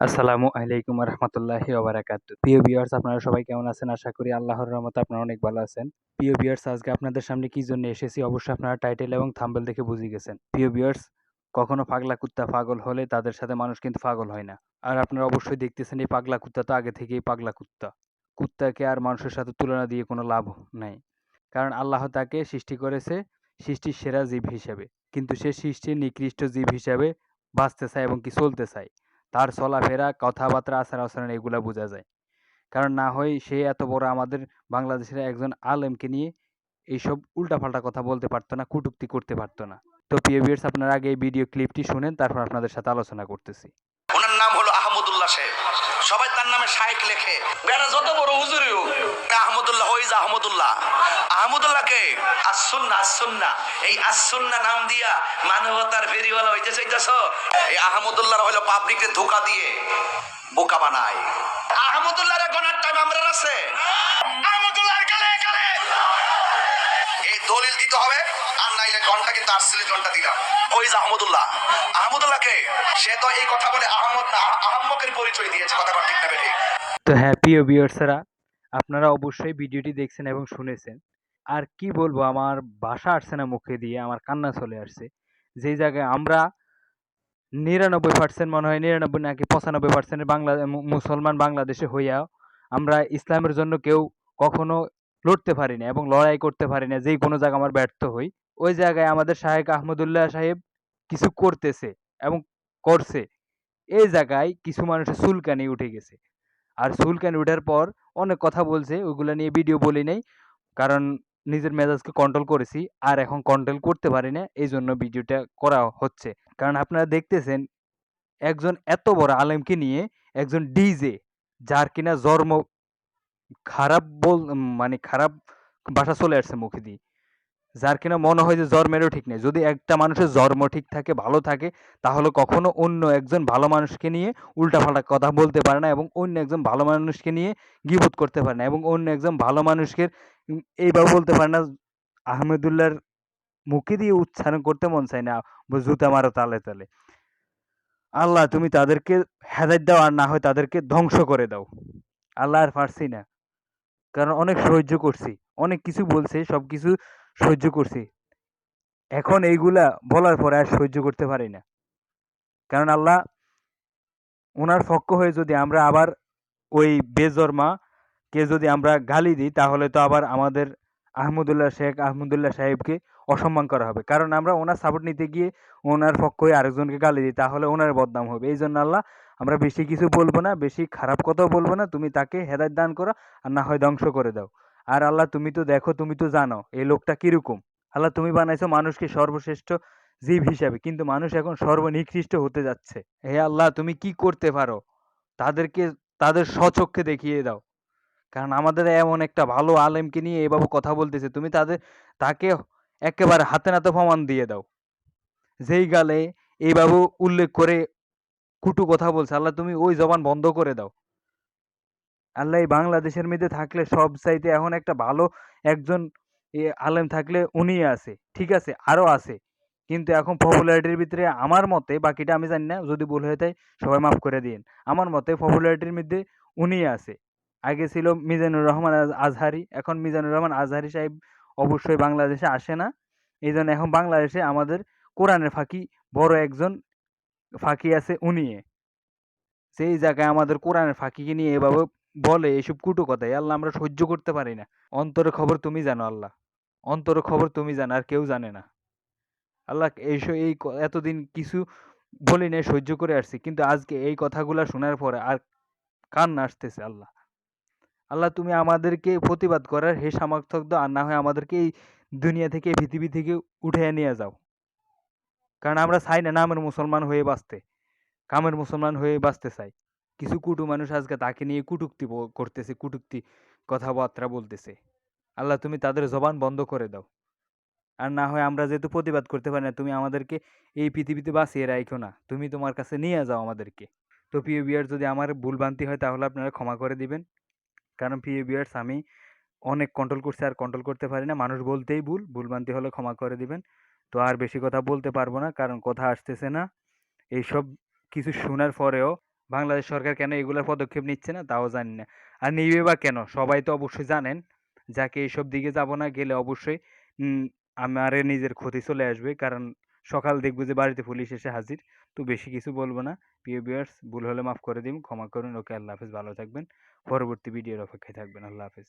আসসালামু আলাইকুম রহমতুল্লাহি ওবারাকাতু। প্রিয় ভিউয়ার্স, আপনারা সবাই কেমন আছেন? আশা করি আল্লাহর রহমতে আপনারা অনেক ভালো আছেন। প্রিয় ভিউয়ার্স, আজকে আপনাদের সামনে কি জন্য এসেছি অবশ্যই আপনারা টাইটেল এবং থাম্বনেল দেখে বুঝে গেছেন। প্রিয় ভিউয়ার্স, কখনো পাগলা কুত্তা পাগল হলে তাদের সাথে মানুষ কিন্তু পাগল হয় না। আর আপনারা অবশ্যই দেখতেছেন এই পাগলা কুত্তা তো আগে থেকেই পাগলা কুত্তা। কুত্তাকে আর মানুষের সাথে তুলনা দিয়ে কোনো লাভ নাই। কারণ আল্লাহ তাকে সৃষ্টি করেছে সৃষ্টির সেরা জীব হিসেবে। কিন্তু সে সৃষ্টির নিকৃষ্ট জীব হিসেবে বাঁচতে চায় এবং কি চলতে চায়। তার চলাফেরা, কথাবার্তা, আচার-আচরণ এগুলা বোঝা যায়। কারণ না হয় সে এত বড় আমাদের বাংলাদেশের একজন আলেমকে নিয়ে এইসব উল্টাপাল্টা কথা বলতে পারতো না, কটূক্তি করতে পারতো না। তো প্রিয় ভিউয়ার্স, আপনারা আগে এই ভিডিও ক্লিপটি শুনেন, তারপর আপনাদের সাথে আলোচনা করতেছি। ওনার নাম হলো আহমদুল্লাহ সাহেব। সবাই তার নামে শায়েখ লেখে। বেটা যত বড় হুজুরই হোক, আহমদুল্লাহ হই যা আহমদুল্লাহ। আহমদুল্লাহকে আসুন্নাহ আসুন্নাহ এই আসুন্নাহ নাম দিয়া মানবতার ফেরিওয়ালা হইতে চাইতাছো। এই আহমদুল্লাহর হলো পাবলিককে ধোঁকা দিয়ে বোকা বানায়। আহমদুল্লাহর গনার টাইম আমরা আছে। আহমদুল্লাহর কালে কালে এই দলিল দিতে হবে, আর নাইলে ঘন্টা কিন্তু আসলে ঘন্টা দিলাম। ওই যে আহমদুল্লাহ, আহমদুল্লাহকে সে তো এই কথা বলে আহমদ না আহম্মকের পরিচয় দিয়েছে। কথা ঠিক না বেঠিক? তো হ্যাঁ, প্রিয় ভিউয়ার্সরা, আপনারা অবশ্যই ভিডিওটি দেখছেন এবং শুনেছেন। আর কি বলবো, আমার ভাষা আসছে না মুখে দিয়ে, আমার কান্না চলে আসছে। যেই জায়গায় আমরা ৯৯% মনে হয় ৯৯ নাকি ৯৫% মুসলমান বাংলাদেশে হইয়াও আমরা ইসলামের জন্য কেউ কখনো লড়তে পারি না এবং লড়াই করতে পারি না। যেই কোনো জায়গায় আমরা ব্যর্থ হই। ওই জায়গায় আমাদের শাহেখ আহমদুল্লাহ সাহেব কিছু করতেছে এবং করছে। এই জায়গায় কিছু মানুষের চুলকানি উঠে গেছে। আর চুলকানি উঠার পর অনেক কথা বলছে, ওইগুলা নিয়ে ভিডিও বলি নাই। কারণ নিজের মেজাজকে কন্ট্রোল করেছি, আর এখন কন্ট্রোল করতে পারি না, এই জন্য ভিডিওটা করা হচ্ছে। কারণ আপনারা দেখতেছেন একজন এত বড় আলেমকে নিয়ে একজন ডিজে, যার কিনা জন্ম খারাপ মানে খারাপ ভাষা চলে আসছে মুখে দিয়ে, যার কিনা মনে হয় যে জন্মেরও ঠিক নেই। যদি একটা মানুষের জন্ম ঠিক থাকে, ভালো থাকে, তাহলে কখনো অন্য একজন ভালো মানুষকে নিয়ে উল্টাপাল্টা কথা বলতে পারে না এবং অন্য একজন ভালো মানুষকে নিয়ে গীবত করতে পারে না এবং অন্য একজন ভালো মানুষকে এইভাবে বলতে পারে না। আহমেদুল্লাহর মুখে দিয়ে উচ্চারণ করতে মন চায় না, জুতা মারো তালে তালে। আল্লাহ, তুমি তাদেরকে হেদায়েত দাও, আর না হয় তাদেরকে ধ্বংস করে দাও। আল্লাহ, আর পারছি না। কারণ অনেক সহ্য করছি, অনেক কিছু বলছে, সবকিছু সহ্য করছি। এখন এইগুলা বলার পরে আর সহ্য করতে পারি না। কারণ আল্লাহ, ওনার পক্ষ হয়ে যদি আমরা আবার ওই বেজন্মা কে যদি আমরা গালি দিই, তাহলে তো আবার আমাদের শেখ আহমদুল্লাহ সাহেবকে অসম্মান করা হবে। কারণ আমরা ওনার সাপোর্ট নিতে গিয়ে ওনার পক্ষ হয়ে আরেকজনকে গালি দিই, তাহলে ওনার বদনাম হবে। এই জন্য আল্লাহ, আমরা বেশি কিছু বলবো না, বেশি খারাপ কথাও বলবো না। তুমি তাকে হেদায়েত দান করো, আর না হয় ধ্বংস করে দাও। আর আল্লাহ, তুমি তো দেখো, তুমি তো জানো এই লোকটা কিরকম। আল্লাহ, তুমি বানাইছো মানুষকে সর্বশ্রেষ্ঠ জীব হিসাবে, কিন্তু মানুষ এখন সর্বনিকৃষ্ট হতে যাচ্ছে। হে আল্লাহ, তুমি কি করতে পারো, তাদেরকে তাদের স্বচক্ষে দেখিয়ে দাও। কারণ আমাদের এমন একটা ভালো আলেমকে নিয়ে এভাবে কথা বলতেছে, তুমি তাকে একেবারে হাতে নাতে প্রমাণ দিয়ে দাও। যেই গালে এইভাবে উল্লেখ করে কুটু কথা বলছে, আল্লাহ তুমি ওই জবান বন্ধ করে দাও। আল্লাহ, এই বাংলাদেশের মধ্যে থাকলে সব চাইতে এখন একটা ভালো একজন আলেম থাকলে উনি আছে। ঠিক আছে, আরো আছে, কিন্তু এখন পপুলারিটির ভিতরে আমার মতে, বাকিটা আমি জানি না, যদি ভুল হয়ে থাকে সবাই মাফ করে দিন। আমার মতে পপুলারিটির মধ্যে উনি আছে। আগে ছিল মিজানুর রহমান আজহারি, এখন মিজানুর রহমান আজহারি সাহেব অবশ্যই বাংলাদেশে আসে না। এই জন্য এখন বাংলাদেশে আমাদের কোরআনের ফাঁকি বড় একজন ফাঁকি আছে, উনি। সেই জায়গায় আমাদের কোরআনের ফাঁকিকে নিয়ে এভাবে বলে এইসব কুটু কথা, আল্লাহ আমরা সহ্য করতে পারি না। অন্তরের খবর তুমি জানো আল্লাহ, অন্তরের খবর তুমি জানো, আর কেউ জানে না। আল্লাহ, এইসব এতদিন কিছু বলি নাই, সহ্য করে আসছি, কিন্তু আজকে এই কথাগুলা শোনার পরে আর কান্না আসতেছে। আল্লাহ, আল্লাহ তুমি আমাদেরকে প্রতিবাদ করার হে সামর্থ্য দাও, আর না হয় আমাদেরকে এই দুনিয়া থেকে, এই পৃথিবী থেকে উঠে নিয়ে যাও। কারণ আমরা চাই না নামের মুসলমান হয়ে বাঁচতে, কামের মুসলমান হয়ে বাঁচতে চাই। কিছু কুটু মানুষ আজকে তাকে নিয়ে কটূক্তি করতেছে, কটূক্তি কথাবার্তা বলতেছে। আল্লাহ, তুমি তাদের জবান বন্ধ করে দাও। আর না হয় আমরা যেহেতু প্রতিবাদ করতে পারি না, তুমি আমাদেরকে এই পৃথিবীতে বাঁচিয়ে রাখো না, তুমি তোমার কাছে নিয়ে যাও আমাদেরকে। তো প্রিয় ভিউয়ার্স, যদি আমার ভুলভ্রান্তি হয় তাহলে আপনারা ক্ষমা করে দিবেন। কারণ প্রিয় ভিউয়ার্স, আমি অনেক কন্ট্রোল করছি, আর কন্ট্রোল করতে পারি না। মানুষ বলতেই ভুলভ্রান্তি হলে ক্ষমা করে দিবেন। তো আর বেশি কথা বলতে পারবো না, কারণ কথা আসতেছে না। এইসব কিছু শোনার পরেও বাংলাদেশ সরকার কেন এগুলোর পদক্ষেপ নিচ্ছে না তাও জানি না। আর নিবে বা কেন? সবাই তো অবশ্যই জানেন। যাকে এসব দিকে যাব না গেলে অবশ্যই উম আমারে নিজের ক্ষতি চলে আসবে। কারণ সকাল দেখব যে বাড়িতে পুলিশ এসে হাজির। তো বেশি কিছু বলব না। প্রিয় ভিউয়ার্স ভুল হলে মাফ করে দিন। ক্ষমা করুন। ওকে আল্লাহ হাফেজ। ভালো থাকবেন। পরবর্তী ভিডিওর অপেক্ষায় থাকবেন। আল্লাহ হাফেজ।